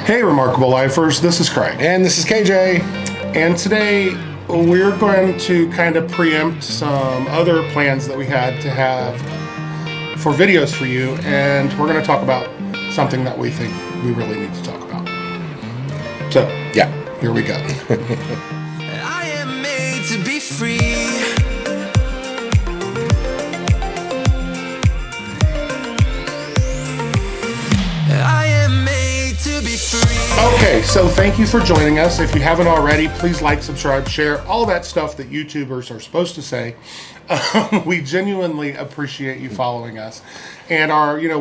Hey, Remarkable Lifers, this is Craig. And this is KJ. And today we're going to kind of preempt some other plans that we had to have for videos for you. And we're going to talk about something that we think we really need to talk about. So, yeah, here we go. I am made to be free. I am made to be free. Okay, so thank you for joining us. If you haven't already, please like, subscribe, share, all that stuff that YouTubers are supposed to say. We genuinely appreciate you following us. And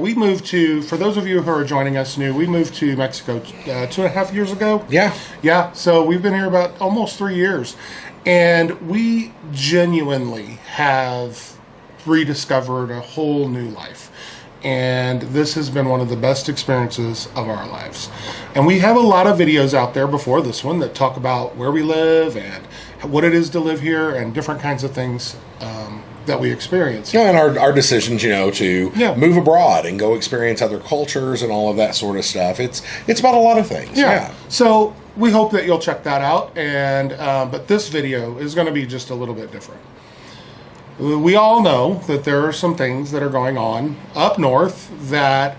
we moved to, for those of you who are joining us new, we moved to Mexico 2.5 years ago. Yeah. Yeah, so we've been here about almost 3 years. And we genuinely have rediscovered a whole new life. And this has been one of the best experiences of our lives. And we have a lot of videos out there before this one that talk about where we live and what it is to live here and different kinds of things that we experience. Yeah, and our decisions, to move abroad and go experience other cultures and all of that sort of stuff. It's about a lot of things. Yeah. So we hope that you'll check that out. And but this video is going to be just a little bit different. We all know that there are some things that are going on up north that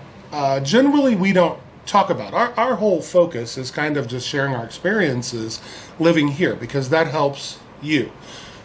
generally we don't talk about. Our whole focus is kind of just sharing our experiences living here because that helps you.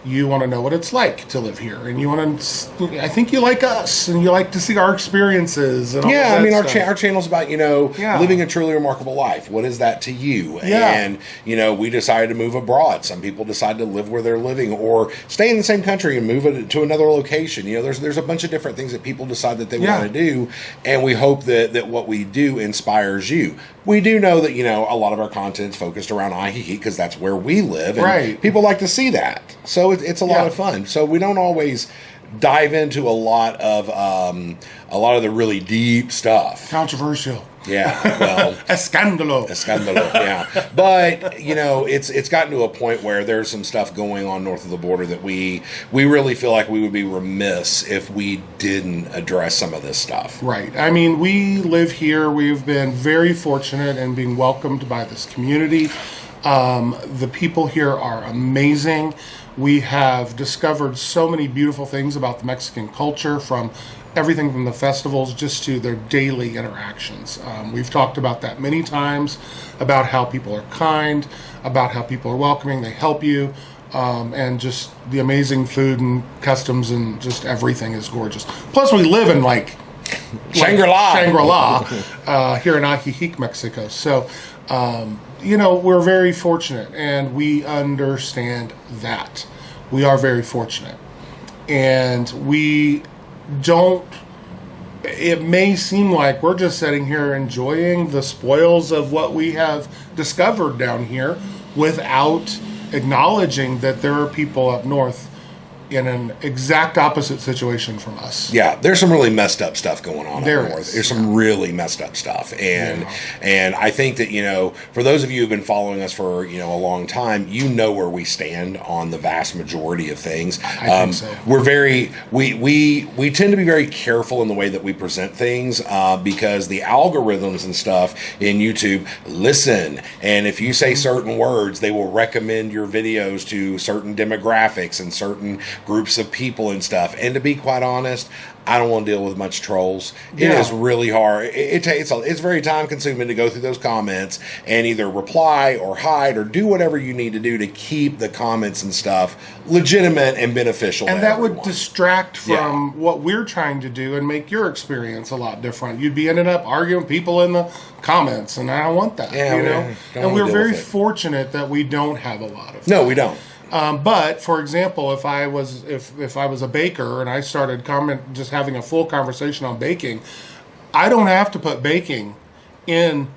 You want to know what it's like to live here, and you want to. I think you like us, and you like to see our experiences. And all yeah, of that our channel's about living a truly remarkable life. What is that to you? Yeah. And we decided to move abroad. Some people decide to live where they're living, or stay in the same country and move it to another location. There's a bunch of different things that people decide that they want to do, and we hope that what we do inspires you. We do know that a lot of our content's focused around Ajijic because that's where we live, and right. People like to see that. So it's a lot of fun. So we don't always dive into a lot of the really deep stuff. Controversial. Yeah, well, Escándalo, yeah. But it's gotten to a point where there's some stuff going on north of the border that we really feel like we would be remiss if we didn't address some of this stuff. Right. I mean, we live here. We've been very fortunate in being welcomed by this community. The people here are amazing. We have discovered so many beautiful things about the Mexican culture, from everything from the festivals just to their daily interactions. We've talked about that many times, about how people are kind, about how people are welcoming, they help you, and just the amazing food and customs and just everything is gorgeous. Plus, we live in Shangri-La here in Ajijic, Mexico. So, we're very fortunate, and we understand that. We are very fortunate. And we don't, it may seem like we're just sitting here enjoying the spoils of what we have discovered down here without acknowledging that there are people up north in an exact opposite situation from us. Yeah, there's some really messed up stuff going on up north. Is. There's some really messed up stuff. And I think that, for those of you who've been following us for, a long time, where we stand on the vast majority of things. I think so. We're we tend to be very careful in the way that we present things because the algorithms and stuff in YouTube listen. And if you say certain words, they will recommend your videos to certain demographics and certain groups of people and stuff. And to be quite honest, I don't want to deal with much trolls. It is really hard. It's very time consuming to go through those comments and either reply or hide or do whatever you need to do to keep the comments and stuff legitimate and beneficial. And that would distract from what we're trying to do and make your experience a lot different. You'd be ending up arguing with people in the comments, and I don't want that. And we're very fortunate that we don't have a lot of that. No, we don't. But for example, if I was a baker and I started just having a full conversation on baking, I don't have to put baking in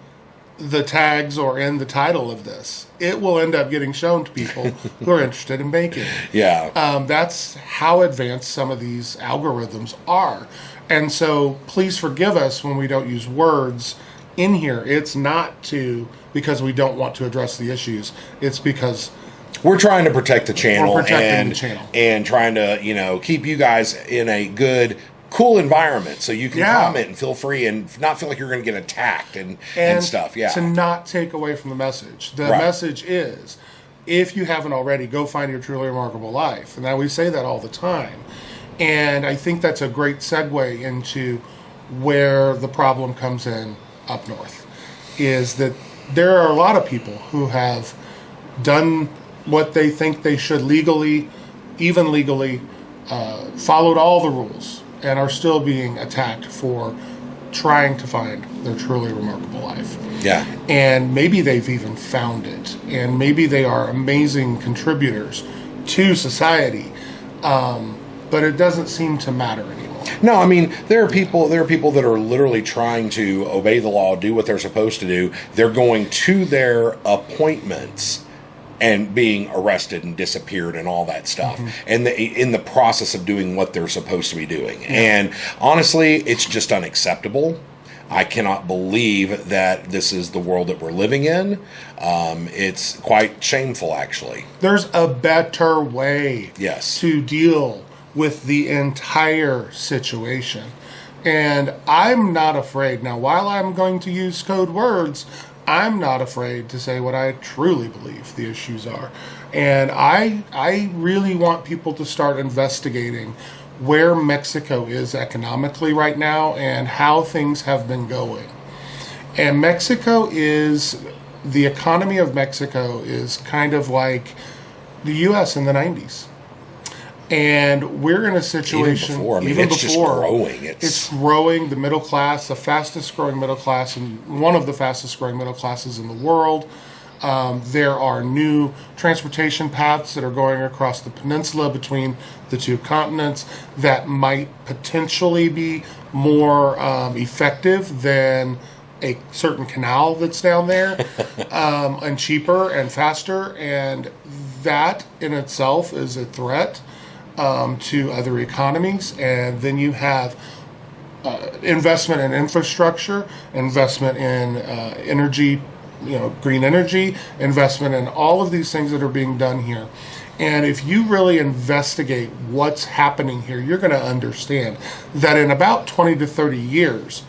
the tags or in the title of this. It will end up getting shown to people who are interested in baking. Yeah. That's how advanced some of these algorithms are. And so please forgive us when we don't use words in here. It's not because we don't want to address the issues. It's because we're trying to protect the channel. We're protecting the channel. And trying to, keep you guys in a good cool environment, so you can Yeah. comment and feel free and not feel like you're going to get attacked and stuff. Yeah. To not take away from the message. The Right. message is, if you haven't already, go find your truly remarkable life. And now we say that all the time. And I think that's a great segue into where the problem comes in up north, is that there are a lot of people who have done what they think they should legally, followed all the rules, and are still being attacked for trying to find their truly remarkable life. Yeah. And maybe they've even found it, and maybe they are amazing contributors to society, but it doesn't seem to matter anymore. No, I mean, there are people that are literally trying to obey the law, do what they're supposed to do. They're going to their appointments and being arrested and disappeared and all that stuff, and in the process of doing what they're supposed to be doing. Yeah. And honestly, it's just unacceptable. I cannot believe that this is the world that we're living in. It's quite shameful, actually. There's a better way Yes. to deal with the entire situation. And I'm not afraid. Now, while I'm going to use code words, I'm not afraid to say what I truly believe the issues are. And I really want people to start investigating where Mexico is economically right now and how things have been going. And the economy of Mexico is kind of like the U.S. in the 90s. And we're in a situation... Even before. I mean, it's just growing. It's growing. The middle class, the fastest growing middle class, and one of the fastest growing middle classes in the world. There are new transportation paths that are going across the peninsula between the two continents that might potentially be more effective than a certain canal that's down there, and cheaper and faster. And that in itself is a threat to other economies. And then you have investment in infrastructure, investment in energy, green energy, investment in all of these things that are being done here. And if you really investigate what's happening here, you're going to understand that in about 20 to 30 years,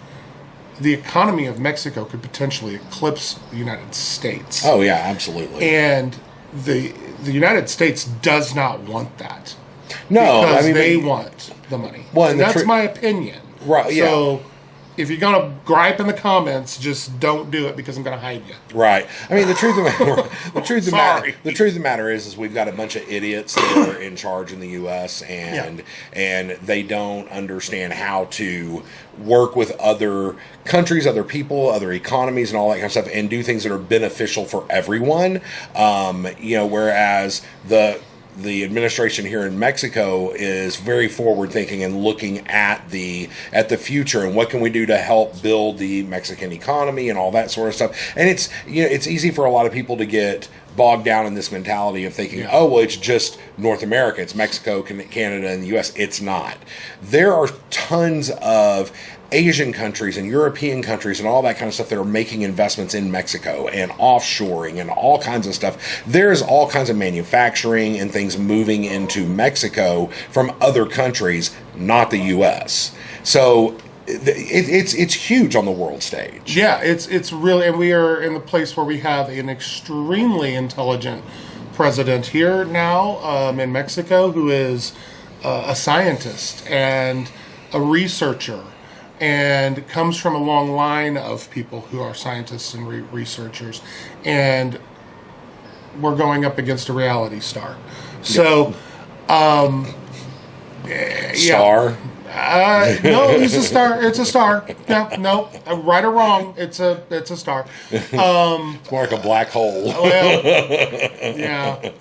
the economy of Mexico could potentially eclipse the United States. Oh, yeah, absolutely. And the United States does not want that. No, because they want the money. Well, and that's my opinion. Right, yeah. So if you're going to gripe in the comments, just don't do it because I'm going to hide you. Right. I mean, the truth of the matter is we've got a bunch of idiots that are in charge in the U.S. and they don't understand how to work with other countries, other people, other economies, and all that kind of stuff, and do things that are beneficial for everyone. Whereas the administration here in Mexico is very forward thinking and looking at the future and what can we do to help build the Mexican economy and all that sort of stuff. And it's easy for a lot of people to get bogged down in this mentality of thinking, oh, well, it's just North America, it's Mexico, Canada, and the U.S. It's not. There are tons of Asian countries and European countries and all that kind of stuff that are making investments in Mexico and offshoring and all kinds of stuff. There's all kinds of manufacturing and things moving into Mexico from other countries, not the U.S. So it's huge on the world stage. Yeah, it's really, and we are in the place where we have an extremely intelligent president here now in Mexico who is a scientist and a researcher, and comes from a long line of people who are scientists and researchers, and we're going up against a reality star. So, Star? No, he's a star. It's a star. No, right or wrong, it's a star. It's more like a black hole. Well, yeah.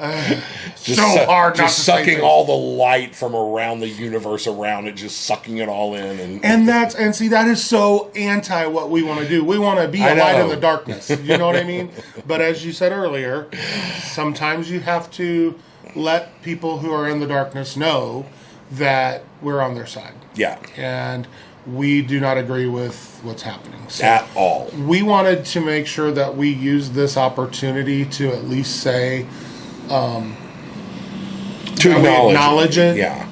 Hard not to sucking all the light from around the universe around it, just sucking it all in, and that is so anti what we want to do. We want to be a light in the darkness. You know what I mean? But as you said earlier, sometimes you have to let people who are in the darkness know that we're on their side. Yeah. And we do not agree with what's happening. So at all. We wanted to make sure that we use this opportunity to at least say, to acknowledge it. Yeah.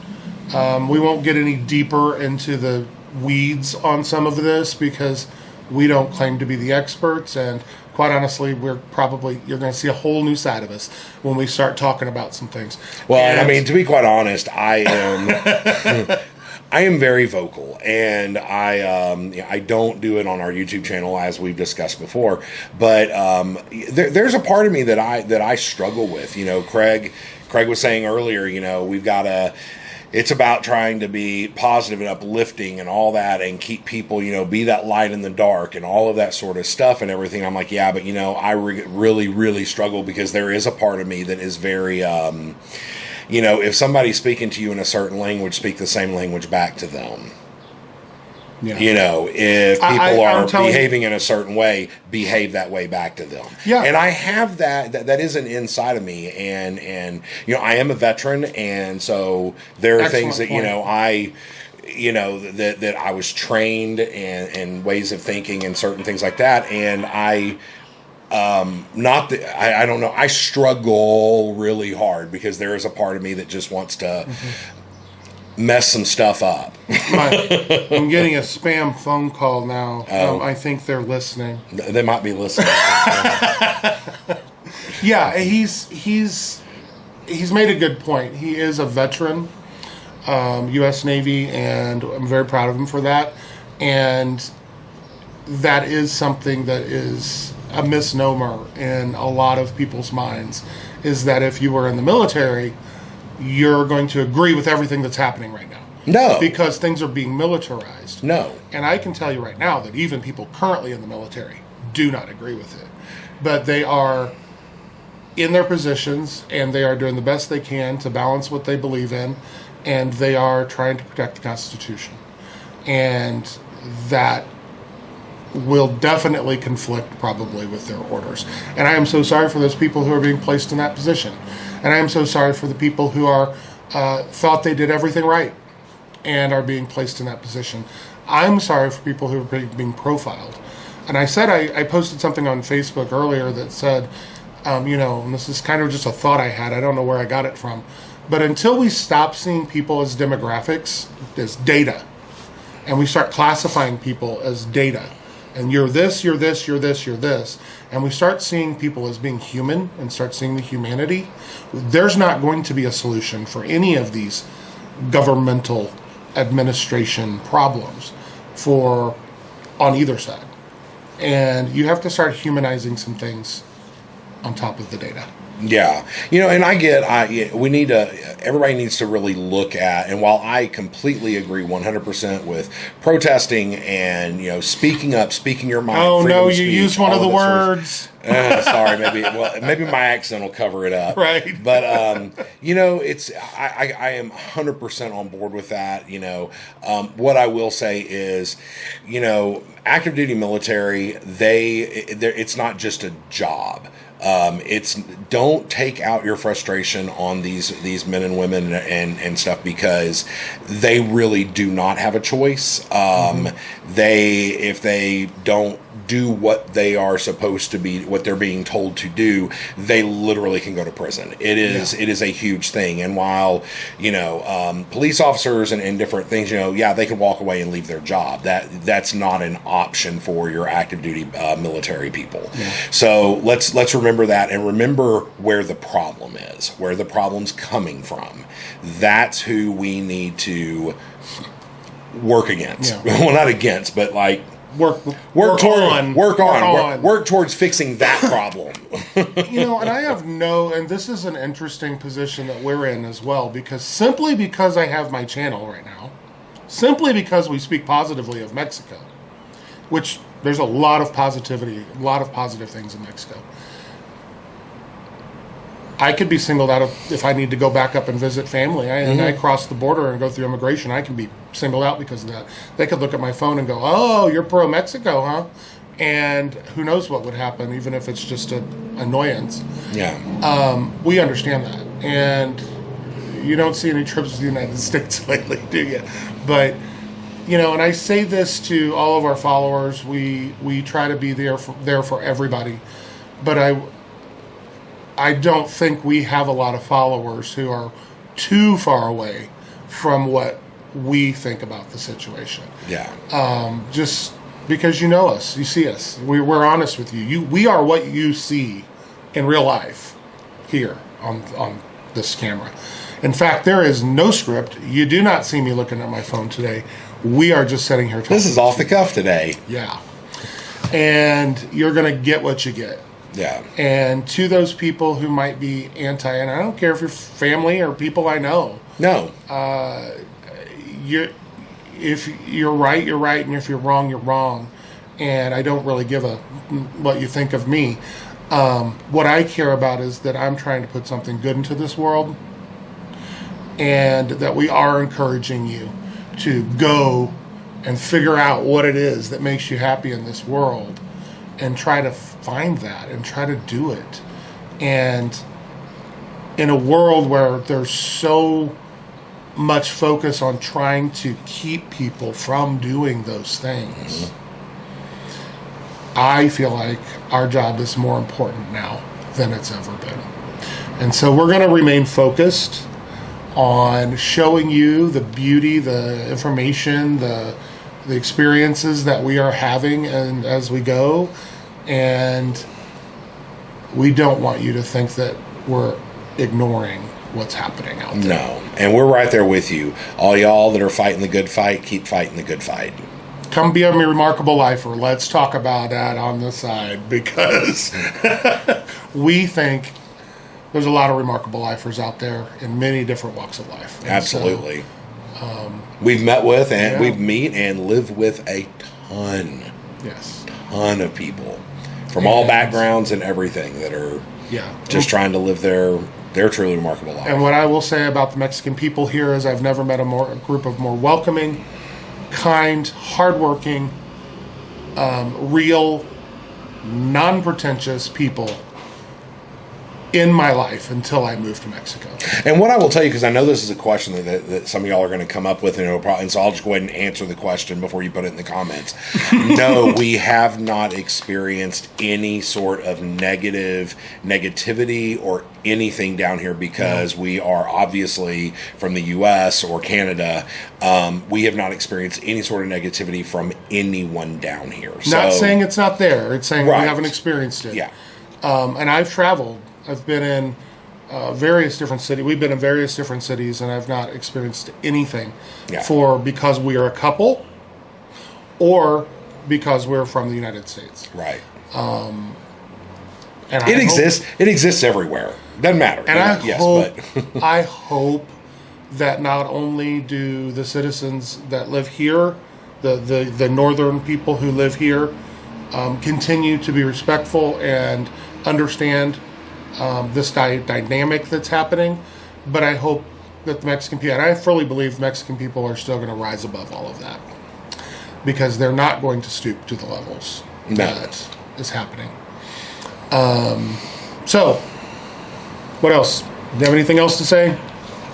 We won't get any deeper into the weeds on some of this because we don't claim to be the experts, and quite honestly, you're going to see a whole new side of us when we start talking about some things. Well, and I mean, to be quite honest, I am I am very vocal, and I don't do it on our YouTube channel as we've discussed before. But there's a part of me that I struggle with. You know, Craig was saying earlier. You know, we've got to. It's about trying to be positive and uplifting and all that, and keep people, you know, be that light in the dark and all of that sort of stuff and everything. I'm like, yeah, but you know, I really, really struggle because there is a part of me that is very, you know, if somebody's speaking to you in a certain language, speak the same language back to them. Yeah. You know, if people are behaving in a certain way, behave that way back to them. Yeah. And I have that is an inside of me, and you know, I am a veteran, and so there are things that, you know, that I was trained and ways of thinking and certain things like that, and I don't know, I struggle really hard because there is a part of me that just wants to mess some stuff up. I'm getting a spam phone call now. I think they're listening. They might be listening. Yeah, he's made a good point. He is a veteran, U.S. Navy, and I'm very proud of him for that. And that is something that is a misnomer in a lot of people's minds, is that if you were in the military, you're going to agree with everything that's happening right now. No. Because things are being militarized. No. And I can tell you right now that even people currently in the military do not agree with it. But they are in their positions, and they are doing the best they can to balance what they believe in, and they are trying to protect the Constitution. And that will definitely conflict probably with their orders. And I am so sorry for those people who are being placed in that position. And I am so sorry for the people who are thought they did everything right and are being placed in that position. I'm sorry for people who are being profiled. And I said, I posted something on Facebook earlier that said, you know, and this is kind of just a thought I had, I don't know where I got it from, but until we stop seeing people as demographics, as data, and we start classifying people as data, and you're this, you're this, you're this, you're this, and we start seeing people as being human and start seeing the humanity, there's not going to be a solution for any of these governmental administration problems on either side. And you have to start humanizing some things on top of the data. Yeah, you know, and everybody needs to really look at, and while I completely agree 100% with protesting and, you know, speaking up, speaking your mind. Oh no, you used one of the words. Sorry, maybe my accent will cover it up. Right. But, you know, I am 100% on board with that. You know, what I will say is, you know, active duty military, it's not just a job. Don't take out your frustration on these men and women and stuff, because they really do not have a choice. If they don't do what they are supposed to be, what they're being told to do, they literally can go to prison. It is a huge thing. And while, you know, police officers and different things, you know, yeah, they can walk away and leave their job. That's not an option for your active duty military people. Yeah. So let's remember that, and remember where the problem is, where the problem's coming from. That's who we need to work against. Yeah. Well, not against, but like work towards fixing that problem. You know, and and this is an interesting position that we're in as well, because I have my channel right now, simply because we speak positively of Mexico, which there's a lot of positivity, a lot of positive things in Mexico. I could be singled out if I need to go back up and visit family. I cross the border and go through immigration. I can be singled out because of that. They could look at my phone and go, "Oh, you're pro-Mexico, huh?" And who knows what would happen, even if it's just an annoyance. Yeah. We understand that. And you don't see any trips to the United States lately, do you? But, you know, and I say this to all of our followers. We try to be there for everybody. But I don't think we have a lot of followers who are too far away from what we think about the situation. Yeah. Just because you know us, you see us. We're honest with you. We are what you see in real life here on this camera. In fact, there is no script. You do not see me looking at my phone today. We are just sitting here talking. This is off the cuff today. Yeah. And you're going to get what you get. Yeah. And to those people who might be anti, and I don't care if you're family or people I know. No. If you're right, you're right, and if you're wrong, you're wrong. And I don't really give a what you think of me. What I care about is that I'm trying to put something good into this world, and that we are encouraging you to go and figure out what it is that makes you happy in this world, and try to find that and try to do it. And in a world where there's so much focus on trying to keep people from doing those things, I feel like our job is more important now than it's ever been. And so we're going to remain focused on showing you the beauty, the information, the experiences that we are having and as we go. And we don't want you to think that we're ignoring what's happening out there. No. And we're right there with you. All y'all that are fighting the good fight, keep fighting the good fight. Come be a remarkable lifer. Let's talk about that on the side, because we think there's a lot of remarkable lifers out there in many different walks of life. And absolutely. We've met with and yeah. we've met and lived with a ton of people from all backgrounds and everything that are just trying to live their truly remarkable life. And what I will say about the Mexican people here is I've never met a group of more welcoming, kind, hardworking, real, non-pretentious people in my life until I moved to Mexico. And what I will tell you, because I know this is a question that some of y'all are going to come up with, and so I'll just go ahead and answer the question before you put it in the comments. No, we have not experienced any sort of negativity or anything down here, because we are obviously from the U.S. or Canada. We have not experienced any sort of negativity from anyone down here. Not saying it's not there. It's saying right. we haven't experienced it. Yeah. And I've traveled. I've been in various different cities. We've been in various different cities, and I've not experienced anything because we are a couple or because we're from the United States. Right. And it exists. It exists everywhere. Doesn't matter. And I hope that not only do the citizens that live here, the northern people who live here, continue to be respectful and understand this dynamic that's happening, but I hope that the Mexican people, and I fully believe Mexican people are still going to rise above all of that, because they're not going to stoop to the levels that is happening. So, what else? Do you have anything else to say?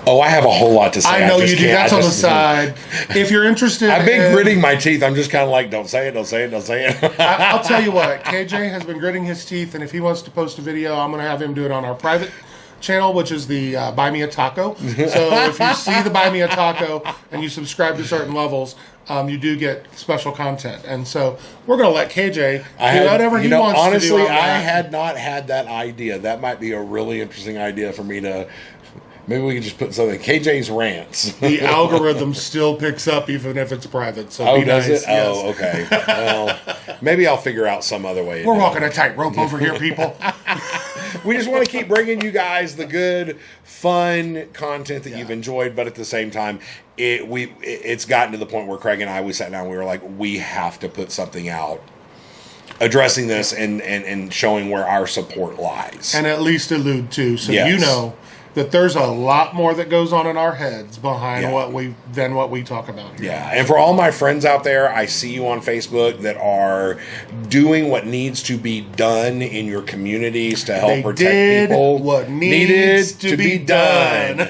Oh, I have a whole lot to say. I know you do. That's on the side. If you're interested, I've been gritting my teeth. I'm just kind of like, don't say it, don't say it, don't say it. I'll tell you what. KJ has been gritting his teeth, and if he wants to post a video, I'm going to have him do it on our private channel, which is the Buy Me a Taco. So if you see the Buy Me a Taco and you subscribe to certain levels, you do get special content. And so we're going to let KJ do whatever he wants honestly, to do. Honestly, I had not had that idea. That might be a really interesting idea for me to... Maybe we could just put something. KJ's rants. The algorithm still picks up even if it's private. So be does nice. It? Yes. Oh, okay. Well, maybe I'll figure out some other way. We're walking a tightrope over here, people. We just want to keep bringing you guys the good, fun content that you've enjoyed, but at the same time, it's gotten to the point where Craig and I, we sat down, we were like, we have to put something out addressing this and showing where our support lies. And at least allude to, so you know that there's a lot more that goes on in our heads behind what we talk about here. Yeah, and for all my friends out there, I see you on Facebook that are doing what needs to be done in your communities to help protect people. What needed to be done.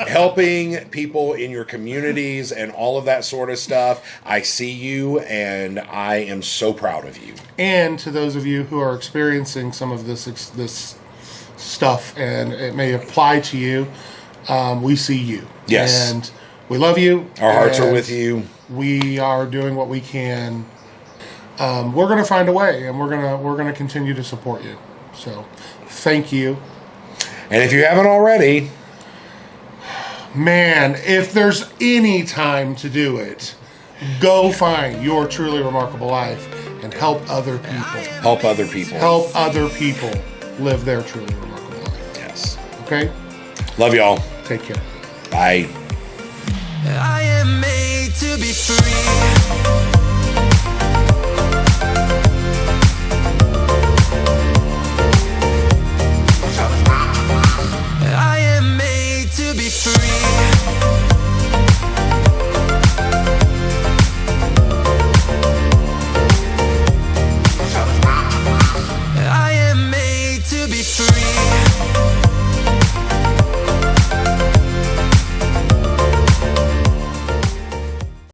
Helping people in your communities and all of that sort of stuff. I see you, and I am so proud of you. And to those of you who are experiencing some of this stuff, and it may apply to you, we see you. Yes. And We love you. Our hearts are and with you. We are doing what we can. We're going to find a way, and we're gonna continue to support you. So, thank you. And if you haven't already, Man, if there's any time to do it, go find your truly remarkable life and help other people. help other people. Help other people live their truly remarkable life. Yes. Okay? Love y'all. Take care. Bye. I am made to be free.